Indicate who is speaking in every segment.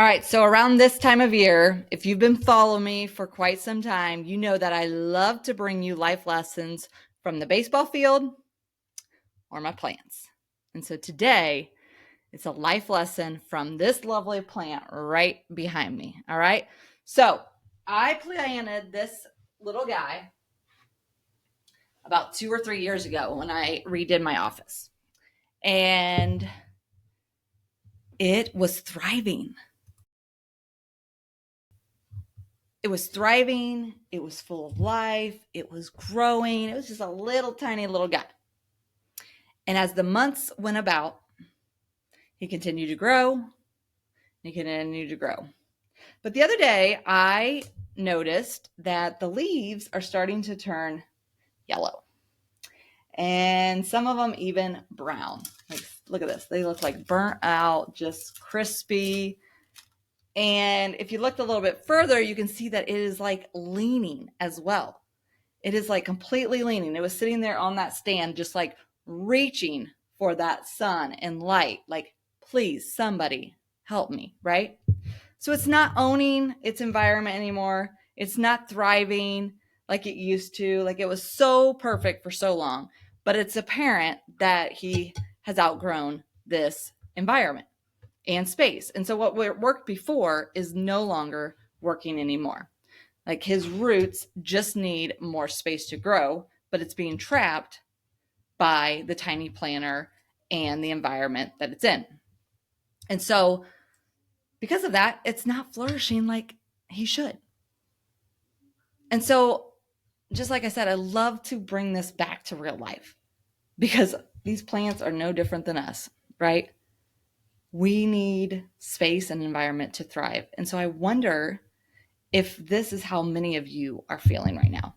Speaker 1: All right, so around this time of year, if you've been following me for quite some time, you know that I love to bring you life lessons from the baseball field or my plants. And so today, it's a life lesson from this lovely plant right behind me. All right, so I planted this little guy about 2 or 3 years ago when I redid my office, and it was thriving. It was thriving. It was full of life. It was growing. It was just a little tiny little guy. And as the months went about, he continued to grow. He continued to grow. But the other day, I noticed that the leaves are starting to turn yellow. And some of them even brown. Like, look at this. They look like burnt out, just crispy. And if you looked a little bit further, you can see that it is like leaning as well. It is like completely leaning. It was sitting there on that stand, just like reaching for that sun and light. Like, please, somebody help me, right? So it's not owning its environment anymore. It's not thriving like it used to. Like, it was so perfect for so long, but it's apparent that he has outgrown this environment and space. And so what worked before is no longer working anymore. Like, his roots just need more space to grow, but it's being trapped by the tiny planter and the environment that it's in. And so because of that, it's not flourishing like he should. And so, just like I said, I love to bring this back to real life because these plants are no different than us, right? We need space and environment to thrive. And so I wonder if this is how many of you are feeling right now.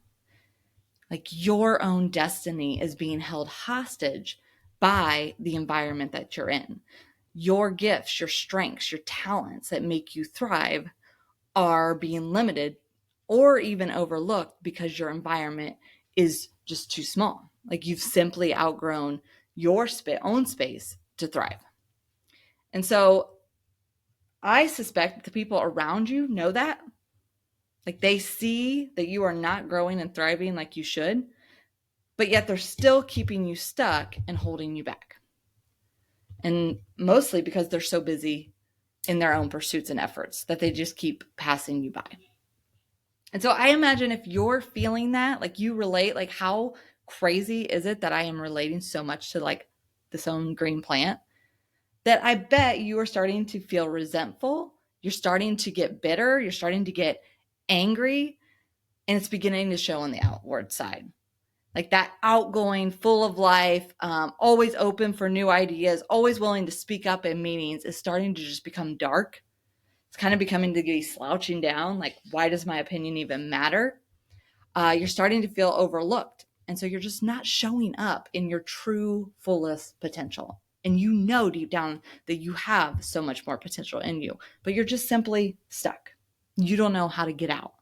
Speaker 1: Like, your own destiny is being held hostage by the environment that you're in. Your gifts, your strengths, your talents that make you thrive are being limited or even overlooked because your environment is just too small. Like, you've simply outgrown your own space to thrive. And so I suspect that the people around you know that. Like, they see that you are not growing and thriving like you should, but yet they're still keeping you stuck and holding you back. And mostly because they're so busy in their own pursuits and efforts that they just keep passing you by. And so I imagine if you're feeling that, like, you relate, like, how crazy is it that I am relating so much to like this own green plant, that I bet you are starting to feel resentful. You're starting to get bitter. You're starting to get angry, and it's beginning to show on the outward side. Like, that outgoing, full of life, always open for new ideas, always willing to speak up in meetings is starting to just become dark. It's kind of becoming to be slouching down. Like, why does my opinion even matter? You're starting to feel overlooked. And so you're just not showing up in your true fullest potential. And you know deep down that you have so much more potential in you, but you're just simply stuck. You don't know how to get out.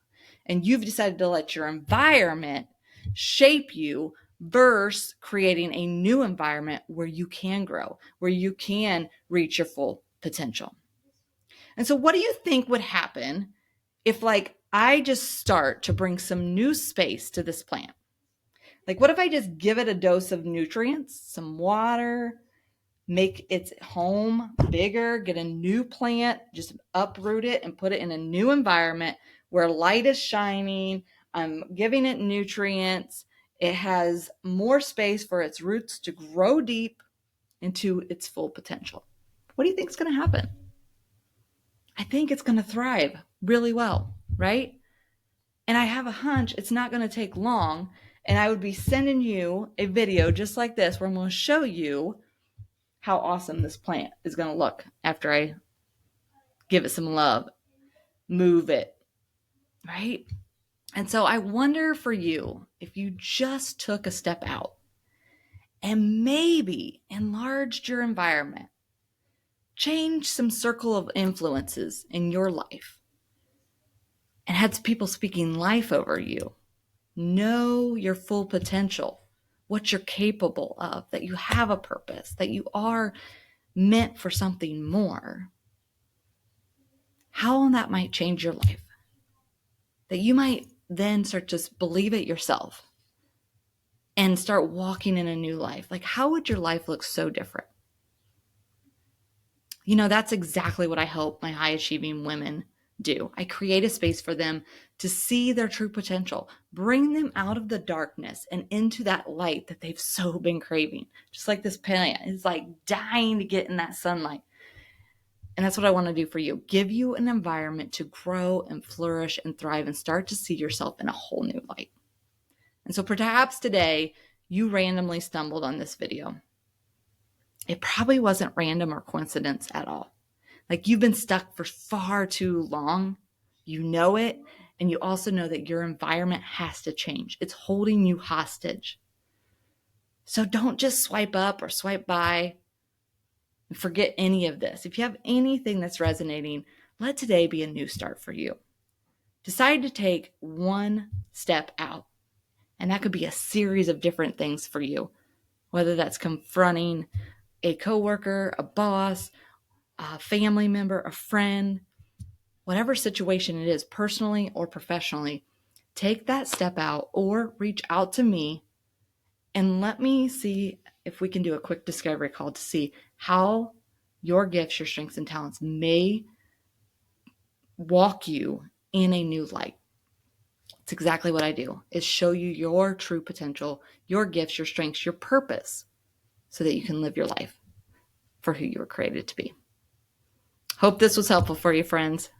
Speaker 1: And you've decided to let your environment shape you versus creating a new environment where you can grow, where you can reach your full potential. And so what do you think would happen if, like, I just start to bring some new space to this plant? Like, what if I just give it a dose of nutrients, some water, make its home bigger, get a new plant, just uproot it and put it in a new environment where light is shining, I'm giving it nutrients, it has more space for its roots to grow deep into its full potential. What do you think is going to happen? I think it's going to thrive really well, right? And I have a hunch it's not going to take long. And I would be sending you a video just like this where I'm going to show you how awesome this plant is going to look after I give it some love, move it, right? And so I wonder for you, if you just took a step out and maybe enlarged your environment, change some circle of influences in your life, and had people speaking life over you. Know your full potential, what you're capable of, that you have a purpose, that you are meant for something more. how that might change your life. That you might then start to believe it yourself and start walking in a new life. Like, how would your life look so different? You know, that's exactly what I hope my high achieving women do. I create a space for them to see their true potential, bring them out of the darkness and into that light that they've so been craving. Just like this plant is like dying to get in that sunlight. And that's what I want to do for you. Give you an environment to grow and flourish and thrive and start to see yourself in a whole new light. And so perhaps today you randomly stumbled on this video. It probably wasn't random or coincidence at all. Like, you've been stuck for far too long. You know it. And you also know that your environment has to change. It's holding you hostage. So don't just swipe up or swipe by and forget any of this. If you have anything that's resonating, let today be a new start for you. Decide to take one step out. And that could be a series of different things for you, whether that's confronting a coworker, a boss, a family member, a friend, whatever situation it is, personally or professionally. Take that step out or reach out to me and let me see if we can do a quick discovery call to see how your gifts, your strengths, and talents may walk you in a new light. It's exactly what I do, is show you your true potential, your gifts, your strengths, your purpose, so that you can live your life for who you were created to be. Hope this was helpful for you, friends.